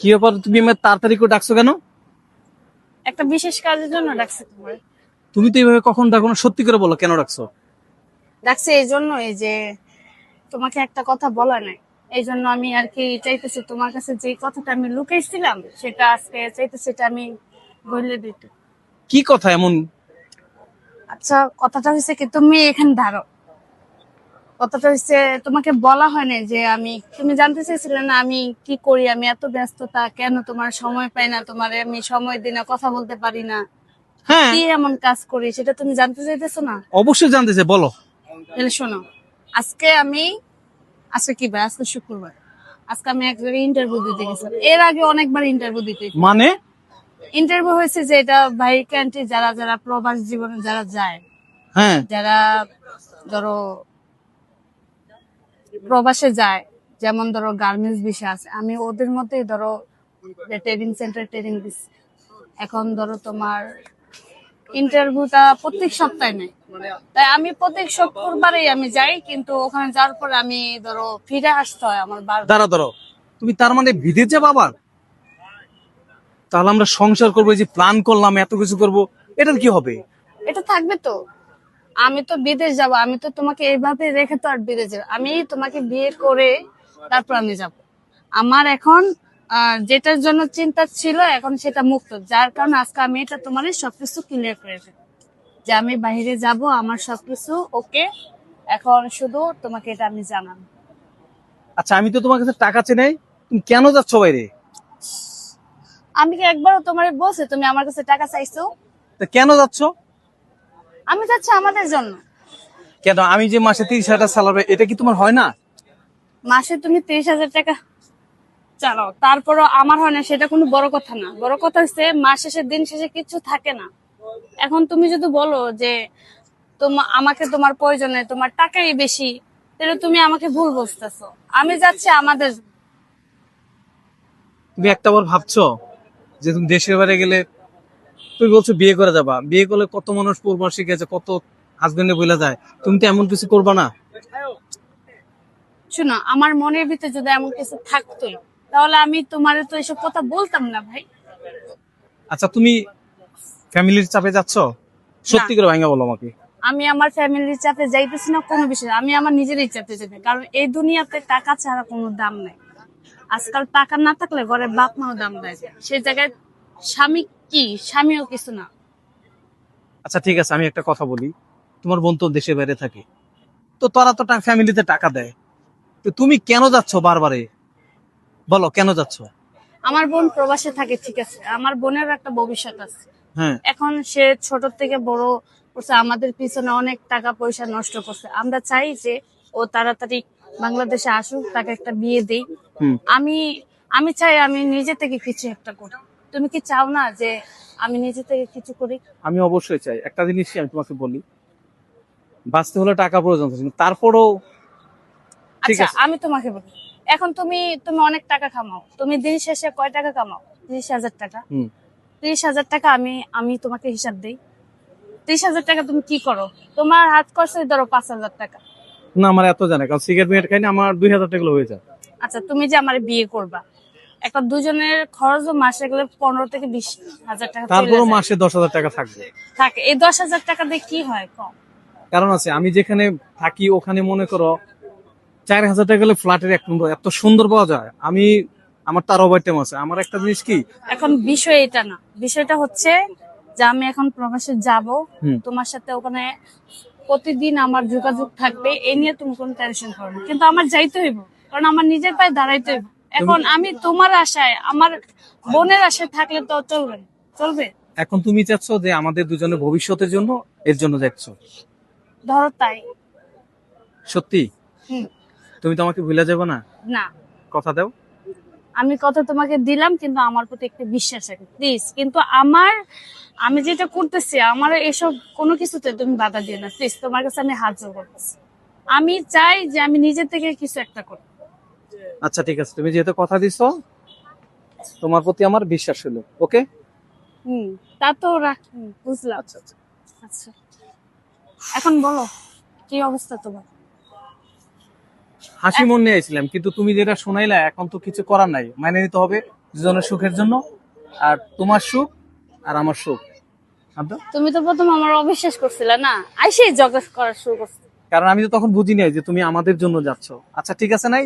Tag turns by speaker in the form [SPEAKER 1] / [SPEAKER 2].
[SPEAKER 1] কি ব্যাপার, তুমি আমার তাড়াতাড়ি করে ডাকছো কেন?
[SPEAKER 2] একটা বিশেষ কাজের জন্য ডাকছে তোমার।
[SPEAKER 1] তুমি তো এইভাবে কখন ডাকো না, সত্যি করে বলো কেন ডাকছো?
[SPEAKER 2] ডাকছে এই জন্যই যে তোমাকে একটা কথা বলা নাই, এই জন্য আমি আর কি চাইতেছি তোমার কাছে যে কথাটা আমি লুকাইছিলাম সেটা আজকে চাইতেছি এটা আমি বলে দিতে।
[SPEAKER 1] কি কথা এমন?
[SPEAKER 2] আচ্ছা, কথাটা হয়েছে কি, তুমি এখানে দাঁড়াও। কথাটা হচ্ছে তোমাকে বলা হয় না যে আমি, তুমি জানতে চেয়েছিলে না আমি কি করি, আমি এত ব্যস্ততা কেন, তোমার সময় পাই না, তোমার আমি সময় দিই না, কথা বলতে পারি না,
[SPEAKER 1] হ্যাঁ,
[SPEAKER 2] কি এমন কাজ করি সেটা তুমি জানতে চাইতেছো না।
[SPEAKER 1] অবশ্যই জানতে চাই, বলো।
[SPEAKER 2] তাহলে শোনো, আজকে আমি, আজকে কি ভাই, আজকে শুক্রবার, আজকে আমি এক জায়গায় ইন্টারভিউ দিতে গেছিলাম। এর আগে অনেকবার ইন্টারভিউ দিতে
[SPEAKER 1] মানে?
[SPEAKER 2] ইন্টারভিউ হয়েছে যে এটা ভাই ক্যান্টি যারা যারা প্রবাস জীবনে যারা যায়,
[SPEAKER 1] হ্যাঁ,
[SPEAKER 2] যারা ধরো প্রবাসে যায়, যেমন ধরো গার্মেন্টস বিষয় আছে, আমি ওদের মধ্যেই ধরো ট্রেনিং সেন্টার ট্রেনিং দিচ্ছি। এখন ধরো তোমার ইন্টারভিউটা প্রত্যেক সপ্তাহে নেই, তাই আমি প্রত্যেক শুক্রবারেই আমি যাই, কিন্তু ওখানে যাওয়ার পর আমি ধরো ফিরে আসতে হয় আমার বার।
[SPEAKER 1] দাঁড়াও দাঁড়াও, তুমি তার মানে বিদেশ যাবে আবার? তাহলে আমরা সংসার করবো, এই যে প্ল্যান করলাম এত কিছু করব, এটার কি হবে?
[SPEAKER 2] এটা থাকবে তো, আমি তো বিদেশ যাব, আমি তো তোমাকে এইভাবে রেখে তো আর বিদেশ যাব, আমি তোমাকে বিয়ে করে তারপর আমি যাব। আমার এখন যেটার জন্য চিন্তা ছিল এখন সেটা মুক্ত, যার কারণে আজকে আমি এটা তোমার সবকিছু ক্লিয়ার করে দেব যে আমি বাইরে যাব, আমার সবকিছু ওকে। এখন শুধু তোমাকে এটা আমি জানাবো।
[SPEAKER 1] আচ্ছা, আমি তো তোমার কাছে টাকা চেয়ে নাই, তুমি কেন যাচ্ছ বাইরে?
[SPEAKER 2] আমি কি একবারও তোমার বলছি তুমি আমার কাছে টাকা চাইছো?
[SPEAKER 1] তা কেন যাচ্ছ?
[SPEAKER 2] আমি চাচ্ছি আমাদের জন্য।
[SPEAKER 1] কেন, আমি যে মাসে 30,000 স্যালারি, এটা কি তোমার হয় না?
[SPEAKER 2] মাসে তুমি 30,000 টাকা চালাও, তারপরও আমার হয় না, সেটা কোনো বড় কথা না। বড় কথা হচ্ছে মাস শেষে দিন শেষে কিছু থাকে না। এখন তুমি যদি বলো যে আমাকে তোমার প্রয়োজন নেই, তোমার টাকাই বেশি, তাহলে তুমি আমাকে ভুল বুঝতেছো। আমি যাচ্ছি আমাদের।
[SPEAKER 1] তুমি একটা বার ভাবছো যে তুমি দেশের বাইরে গেলে, তুমি বলছো বিয়ে করে যাবা, বিয়ে করলে কত মানুষ পূর্ব শিখেছে, কত হাজবেন্ডে বলে যায়, তুমি তো এমন কিছু করবা না?
[SPEAKER 2] শোনো, আমার মনের ভিতরে যদি এমন কিছু থাকতোই তাহলে আমি তোমার তো এসব কথা বলতাম না ভাই।
[SPEAKER 1] আচ্ছা, তুমি ফ্যামিলির চাপে যাচ্ছ? সত্যি করে ভাঙা বলো আমাকে।
[SPEAKER 2] আমি আমার ফ্যামিলির চাপে যাইতেছি না কোনো বিষয়, আমি আমার নিজেরই চাপে যাই, কারণ এই দুনিয়াতে টাকা ছাড়া কোনো দাম নাই। আজকাল টাকা না থাকলে ঘরের বাপ মাও দাম দেয় না। সেই জায়গায় স্বামী কি, স্বামীও কিছু না।
[SPEAKER 1] আচ্ছা ঠিক আছে, আমি একটা কথা বলি, তোমার বোন তো দেশের বাইরে থাকে, তো তারা তো ফ্যামিলিতে টাকা দেয়, তো তুমি কেন যাচ্ছ বারবারে? বলো কেন যাচ্ছ?
[SPEAKER 2] আমার বোন প্রবাসে থাকে, ঠিক আছে, আমার বোনের একটা ভবিষ্যৎ আছে।
[SPEAKER 1] হ্যাঁ,
[SPEAKER 2] এখন সে ছোট থেকে বড় করছে, আমাদের পিছনে অনেক টাকা পয়সা নষ্ট করছে। আমরা চাই যে ও তাড়াতাড়ি বাংলাদেশে আসুক, তাকে একটা বিয়ে দেই।
[SPEAKER 1] হুম।
[SPEAKER 2] আমি আমি চাই আমি নিজে থেকে কিছু একটা করি। তুমি কি চাও না যে আমি নিজে থেকে কিছু করি?
[SPEAKER 1] আমি অবশ্যই চাই। একটা জিনিসই আমি তোমাকে বলি, বাঁচতে হলে টাকা প্রয়োজন আছে, কিন্তু তারপরও ঠিক
[SPEAKER 2] আচ্ছা,
[SPEAKER 1] আছে।
[SPEAKER 2] আমি তোমাকে বলি, এখন তুমি তুমি অনেক টাকা কামাও, তুমি দিন শেষে কয় টাকা কামাও? 30,000 টাকা।
[SPEAKER 1] হুম।
[SPEAKER 2] 30,000 টাকা আমি আমি তোমাকে হিসাব দেই। 30,000 টাকা তুমি কি করো? তোমার হাত খরচ ধরো 5,000 টাকা।
[SPEAKER 1] না, আমার এত জানে, কারণ সিগারেট মিগারেট খাই না, আমার 2,000 টাকা হয়ে যায়।
[SPEAKER 2] আচ্ছা, তুমি যে আমার বিয়ে করবা, একটা দুজনের খরচ মাসে গেলে 15 থেকে 20,000 টাকা চলে
[SPEAKER 1] তারপরও
[SPEAKER 2] যায়।
[SPEAKER 1] মাসে 10,000 টাকা থাকবে।
[SPEAKER 2] থাকে এই 10,000 টাকা দিয়ে কি হয় কম?
[SPEAKER 1] কারণ আছে, আমি যেখানে থাকি ওখানে মনে করো 4,000 টাকা গেলে ফ্ল্যাটের 1 নম্বর এত সুন্দর পাওয়া যায়। আমি, আমার তার ওভারটাইম আছে। আমার একটা জিনিস কি,
[SPEAKER 2] এখন বিষয় এটা না, বিষয়টা হচ্ছে যে আমি এখন প্রবাসে যাব,
[SPEAKER 1] হুম,
[SPEAKER 2] তোমার সাথে ওখানে প্রতিদিন আমার যোগাযোগ থাকবে, এই নিয়ে তুমি কোনো টেনশন করো না। কিন্তু আমার যাইতে হইব, কারণ আমার নিজের পায়ে দাঁড়াইতে হইব। এখন আমি তোমার আশায়, আমার বোনের আশায় থাকলে তো চলবে না। চলবে?
[SPEAKER 1] এখন তুমি চাচ্ছ যে আমাদের দুজনের ভবিষ্যতের জন্য, এর জন্য যাচ্ছ?
[SPEAKER 2] ধরো তাই।
[SPEAKER 1] সত্যি?
[SPEAKER 2] হুম।
[SPEAKER 1] তুমি তো আমাকে ভুলে যাবে না?
[SPEAKER 2] না,
[SPEAKER 1] কথা দাও।
[SPEAKER 2] আমি কথা তোমাকে দিলাম, কিন্তু আমার প্রতি একটা বিশ্বাস রাখো প্লিজ। কিন্তু আমি যেটা করতেছি, আমার এসব কোনো কিছুতে তুমি বাধা দিও না প্লিজ, তোমার কাছে আমি হাত জোড় করতেছি। আমি চাই যে আমি নিজে থেকে কিছু একটা করি।
[SPEAKER 1] আচ্ছা ঠিক আছে, তুমি যেহেতু কথা দিছো, তোমার প্রতি আমার বিশ্বাস হলো, ওকে।
[SPEAKER 2] হুম, তা তো বুঝলাম।
[SPEAKER 1] আচ্ছা আচ্ছা।
[SPEAKER 2] আচ্ছা, এখন বলো কি অবস্থা তোমার?
[SPEAKER 1] হাসি মন নিয়ে আইছিলাম, কিন্তু তুমি যেটা শোনাইলা এখন তো কিছু করার নাই, মানে নিতে হবে। দুজনের সুখের জন্য, আর তোমার সুখ আর আমার সুখ। আব্দা,
[SPEAKER 2] তুমি তো প্রথম আমার অবিশ্বাস করছিলে না, আইসেই ঝগড়া করা শুরু করছে।
[SPEAKER 1] কারণ আমি তো তখন বুঝি নাই যে তুমি আমাদের জন্য যাচ্ছ। আচ্ছা ঠিক আছে নাই,